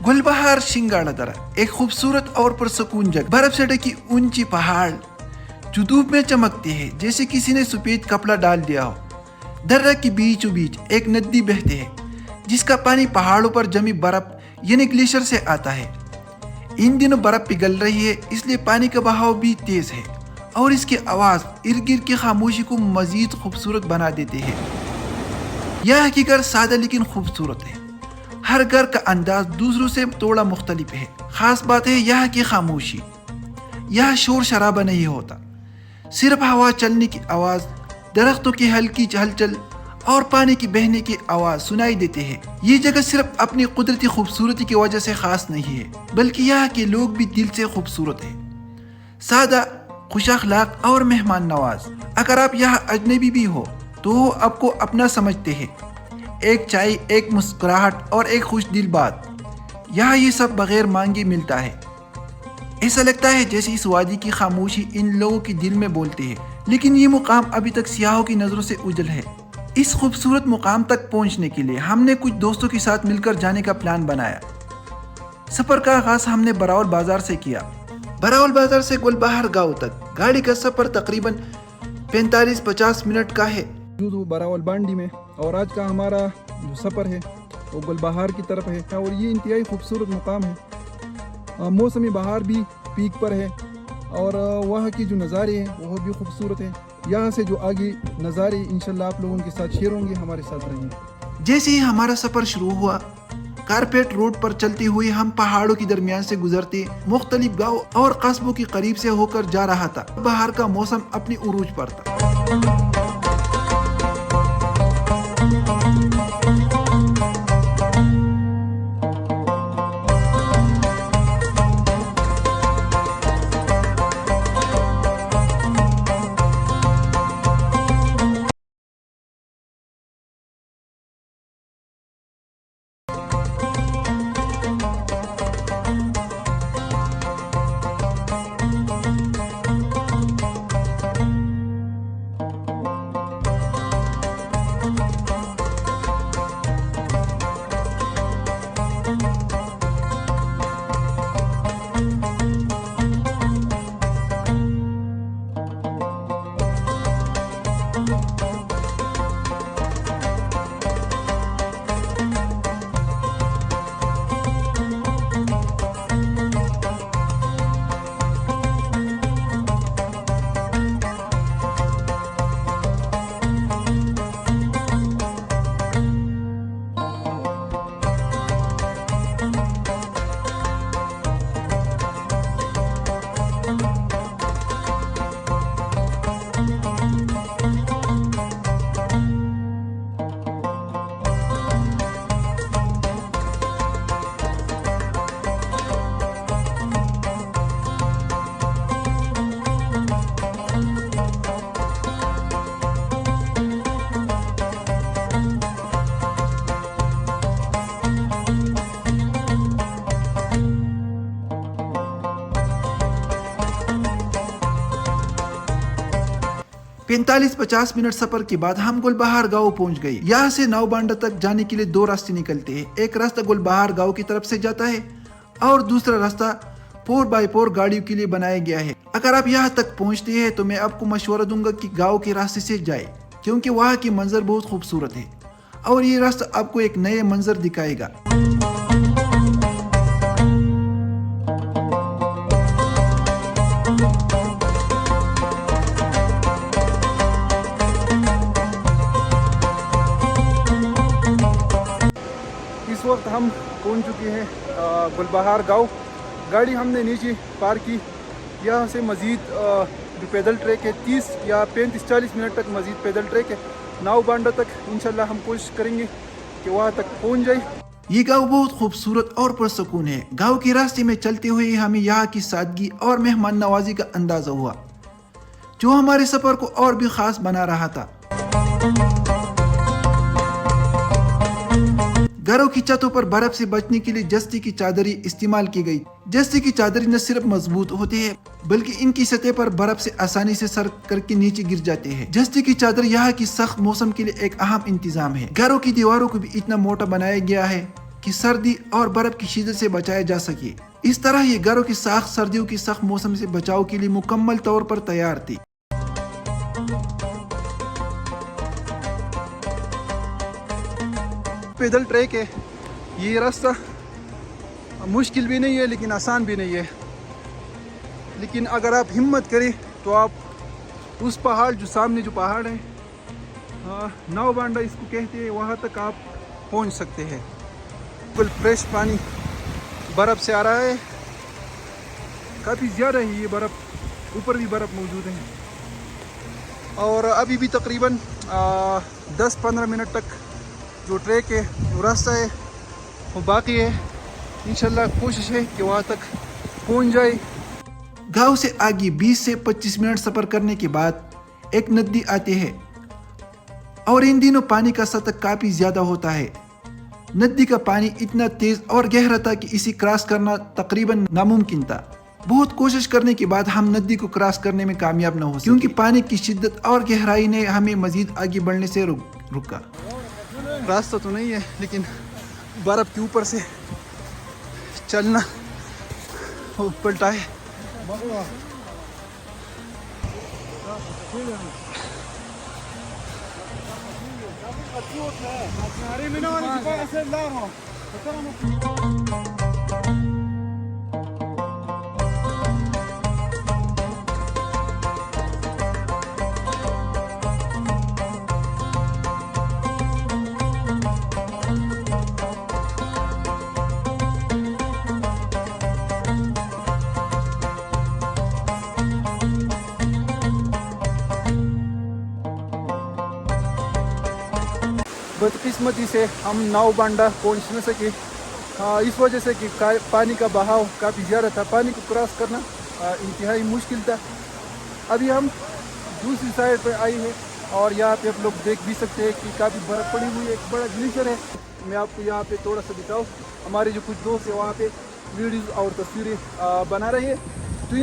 गुलबहार शिंगाड़ा दर्रा एक खूबसूरत और पुरसकून जगह, बर्फ से ढकी ऊंची पहाड़ जो धूप में चमकते हैं जैसे किसी ने सफेद कपड़ा डाल दिया हो। दर्रा के बीचों बीच एक नदी बहती है जिसका पानी पहाड़ों पर जमी बर्फ यानी ग्लेशियर से आता है। इन दिनों बर्फ पिघल रही है इसलिए पानी का बहाव भी तेज है और इसकी आवाज इर्द गिर्द की खामोशी को मजीद खूबसूरत बना देते हैं। यह हकीकत सादा लेकिन खूबसूरत है। हर घर का अंदाज दूसरों से थोड़ा मुख्तलिफ है। खास बात है यहाँ की खामोशी। यह शोर शराबा नहीं होता, सिर्फ हवा चलने की आवाज, दरख्तों की हल्की हलचल और पानी की बहने की आवाज सुनाई देते हैं। ये जगह सिर्फ अपनी कुदरती खूबसूरती की वजह से खास नहीं है बल्कि यहाँ के लोग भी दिल से खूबसूरत है, सादा, खुश अखलाक और मेहमान नवाज। अगर आप यहाँ अजनबी भी हो तो आपको अपना समझते हैं। एक चाय, एक मुस्कुराहट और एक खुश दिल बात, यहाँ ये सब बगैर मांगे मिलता है। ऐसा लगता है जैसे इस वादी की खामोशी इन लोगों के दिल में बोलती है। लेकिन ये मुकाम अभी तक सियाहों की नजरों से उजल है। इस खूबसूरत मुकाम तक पहुंचने के लिए हमने कुछ दोस्तों के साथ मिलकर जाने का प्लान बनाया। सफर का आगाज हमने बरावल बाजार से किया। बरावल बाजार से गुलबहार गांव तक गाड़ी का सफर तकरीबन 45-50 मिनट का है। जो बरावल बांडी में, और आज का हमारा जो सफ़र है वो गुलबहार की तरफ है और ये इंतहाई खूबसूरत मुकाम है। मौसमी बहार भी पीक पर है और वहाँ की जो नज़ारे हैं वो भी खूबसूरत है। यहाँ से जो आगे नज़ारे इंशाल्लाह आप लोगों के साथ शेयर होंगे, हमारे साथ रहेंगे। जैसे ही हमारा सफ़र शुरू हुआ, कारपेट रोड पर चलते हुए हम पहाड़ों के दरमियान से गुजरते मुख्तलिफ गांव और कस्बों के करीब से होकर जा रहा था। बाहर का मौसम अपनी उरूज पर था। 45-50 मिनट सफर के बाद हम गुलबहार गांव पहुंच गए। यहाँ से नावबांडा तक जाने के लिए दो रास्ते निकलते हैं। एक रास्ता गुलबहार गांव की तरफ से जाता है और दूसरा रास्ता 4x4 गाड़ियों के लिए बनाया गया है। अगर आप यहाँ तक पहुँचते हैं तो मैं आपको मशवरा दूंगा कि गाँव के रास्ते से जाए क्योंकि वहाँ की मंजर बहुत खूबसूरत है और ये रास्ता आपको एक नए मंजर दिखाएगा। इस वक्त हम पहुंच चुके हैं गुलबहार गांव। गाड़ी हमने नीचे पार की। यहाँ से मज़ीद जो पैदल ट्रैक है 30 या 35-40 मिनट तक मज़ीद पैदल ट्रैक है। नावबांडा तक इंशाल्लाह हम कोशिश करेंगे कि वहाँ तक पहुँच जाए। ये गांव बहुत खूबसूरत और पुरसकून है। गांव के रास्ते में चलते हुए हमें यहाँ की सादगी और मेहमान नवाजी का अंदाजा हुआ जो हमारे सफर को और भी खास बना रहा था। घरों की छतों पर बर्फ से बचने के लिए जस्ती की चादरी इस्तेमाल की गई। जस्ती की चादरी न सिर्फ मजबूत होती है बल्कि इनकी सतह पर बर्फ से आसानी से सर करके नीचे गिर जाते हैं। जस्ती की चादर यहाँ की सख्त मौसम के लिए एक अहम इंतजाम है। घरों की दीवारों को भी इतना मोटा बनाया गया है کہ سردی اور برف کی شدت سے بچایا جا سکے۔ اس طرح یہ گھروں کی ساخت سردیوں کی سخت موسم سے بچاؤ کے لیے مکمل طور پر تیار تھی۔ پیدل ٹریک ہے، یہ راستہ مشکل بھی نہیں ہے لیکن آسان بھی نہیں ہے، لیکن اگر آپ ہمت کریں تو آپ اس پہاڑ جو سامنے جو پہاڑ ہے ناو بانڈا اس کو کہتے ہیں، وہاں تک آپ پہنچ سکتے ہیں۔ بالکل فریش پانی برف سے آ رہا ہے، کافی زیادہ ہے یہ برف، اوپر بھی برف موجود ہے، اور ابھی بھی تقریباً 10-15 منٹ تک جو ٹریک ہے، جو راستہ ہے وہ باقی ہے۔ انشاءاللہ کوشش ہے کہ وہاں تک پہنچ جائے۔ گاؤں سے آگے 20 سے 25 منٹ سفر کرنے کے بعد ایک ندی آتی ہے، اور ان دنوں پانی کا سطح کافی زیادہ ہوتا ہے۔ ندی کا پانی اتنا تیز اور گہرا تھا کہ اسے کراس کرنا تقریباً ناممکن تھا۔ بہت کوشش کرنے کے بعد ہم ندی کو کراس کرنے میں کامیاب نہ ہو سکے، کیونکہ پانی کی شدت اور گہرائی نے ہمیں مزید آگے بڑھنے سے روکا۔ راستہ تو نہیں ہے لیکن برف کے اوپر سے چلنا پلٹا ہے۔ بدقسمتی سے ہم ناو بانڈا پہنچ نہ سکے، اس وجہ سے کہ پانی کا بہاؤ کافی زیادہ تھا، پانی کو کراس کرنا انتہائی مشکل تھا۔ ابھی ہم دوسری سائڈ پہ آئی ہے، اور یہاں پہ آپ لوگ دیکھ بھی سکتے ہیں کہ کافی برف پڑی ہوئی ہے، ایک بڑا گلیشر ہے۔ میں آپ کو یہاں پہ تھوڑا سا دکھاؤں، ہمارے جو کچھ دوست ہیں وہاں پہ ویڈیوز اور تصویریں بنا رہے ہیں، تو